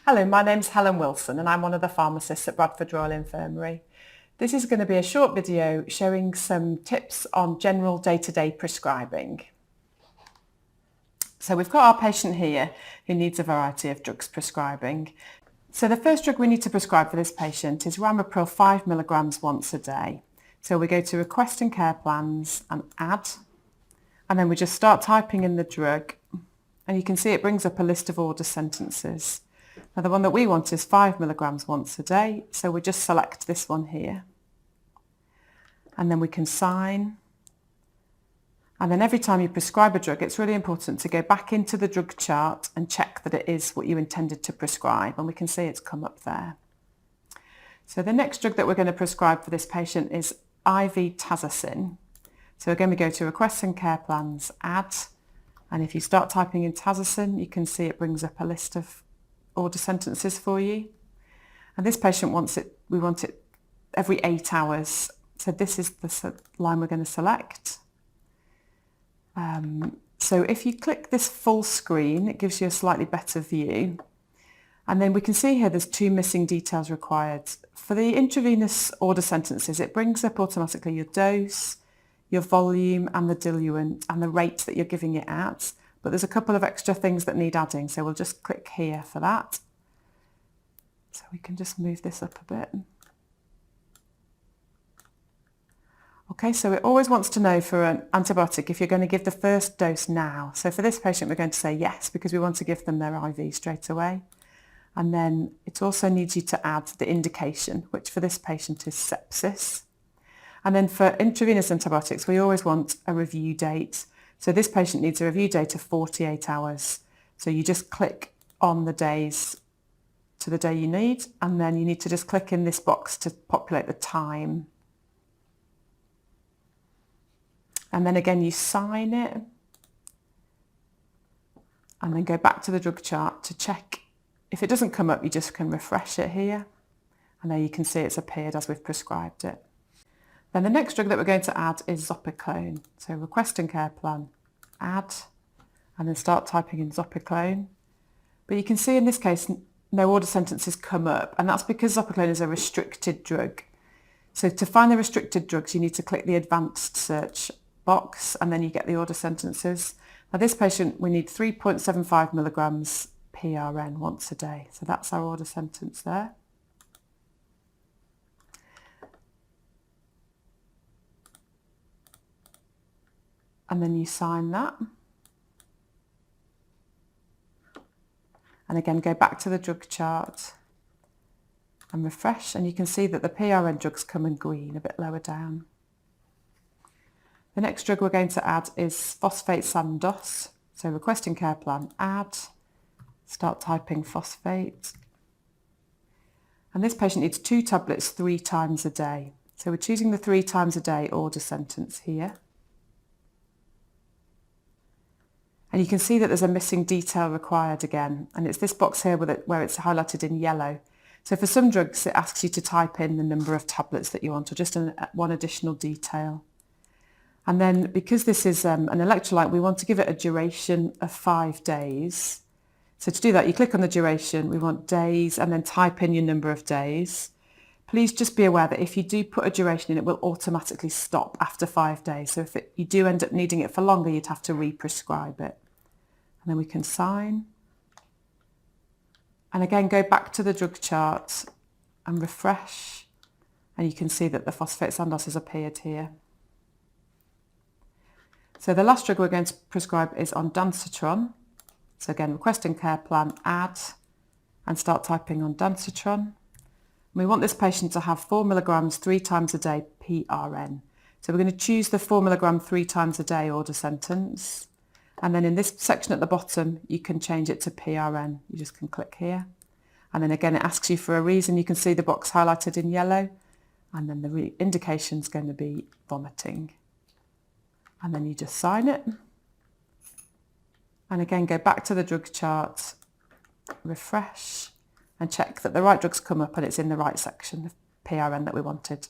Hello, my name's Helen Wilson and I'm one of the pharmacists at Bradford Royal Infirmary. This is going to be a short video showing some tips on general day-to-day prescribing. So we've got our patient here who needs a variety of drugs prescribing. So the first drug we need to prescribe for this patient is Ramipril 5 milligrams once a day. So we go to Request and Care Plans and Add, and then we just start typing in the drug, and you can see it brings up a list of order sentences. Now the one that we want is 5 milligrams once a day, so we just select this one here. And then we can sign. And then every time you prescribe a drug, it's really important to go back into the drug chart and check that it is what you intended to prescribe. And we can see it's come up there. So the next drug that we're going to prescribe for this patient is IV Tazocin. So again, we go to Request and Care Plans, Add. And if you start typing in Tazocin, you can see it brings up a list of order sentences for you. And this patient wants it, we want it every 8 hours. So this is the line we're going to select. So if you click this full screen, it gives you a slightly better view. And then we can see here there's 2 missing details required. For the intravenous order sentences, it brings up automatically your dose, your volume and the diluent and the rate that you're giving it at. But there's a couple of extra things that need adding, so we'll just click here for that. So we can just move this up a bit. Okay, so it always wants to know for an antibiotic if you're going to give the first dose now. So for this patient, we're going to say yes, because we want to give them their IV straight away. And then it also needs you to add the indication, which for this patient is sepsis. And then for intravenous antibiotics, we always want a review date. So this patient needs a review date of 48 hours. So you just click on the days to the day you need, and then you need to just click in this box to populate the time. And then again, you sign it, and then go back to the drug chart to check. If it doesn't come up, you just can refresh it here. And there you can see it's appeared as we've prescribed it. Then the next drug that we're going to add is Zopiclone. So Request and Care Plan, Add, and then start typing in Zopiclone. But you can see in this case, no order sentences come up, and that's because Zopiclone is a restricted drug. So to find the restricted drugs, you need to click the advanced search box, and then you get the order sentences. Now this patient, we need 3.75 milligrams PRN once a day. So that's our order sentence there. And then you sign that. And again, go back to the drug chart and refresh, and you can see that the PRN drugs come in green a bit lower down. The next drug we're going to add is phosphate Sandoz. So Request and Care Plan, Add, start typing phosphate. And this patient needs 2 tablets 3 times a day. So we're choosing the 3 times a day order sentence here. And you can see that there's a missing detail required again, and it's this box here where it's highlighted in yellow. So for some drugs, it asks you to type in the number of tablets that you want, or just one additional detail. And then because this is an electrolyte, we want to give it a duration of 5 days. So to do that, you click on the duration, we want days, and then type in your number of days. Please just be aware that if you do put a duration in, it will automatically stop after 5 days. So if you do end up needing it for longer, you'd have to re-prescribe it. And then we can sign. And again, go back to the drug chart and refresh. And you can see that the phosphate Sandoz has appeared here. So the last drug we're going to prescribe is ondansetron. So again, Request and Care Plan, Add, and start typing ondansetron. We want this patient to have 4 milligrams 3 times a day PRN. So we're going to choose the 4 milligram 3 times a day order sentence. And then in this section at the bottom, you can change it to PRN. You just can click here. And then again, it asks you for a reason. You can see the box highlighted in yellow. And then the indication is going to be vomiting. And then you just sign it. And again, go back to the drug chart, refresh, and check that the right drugs come up and it's in the right section of PRN that we wanted.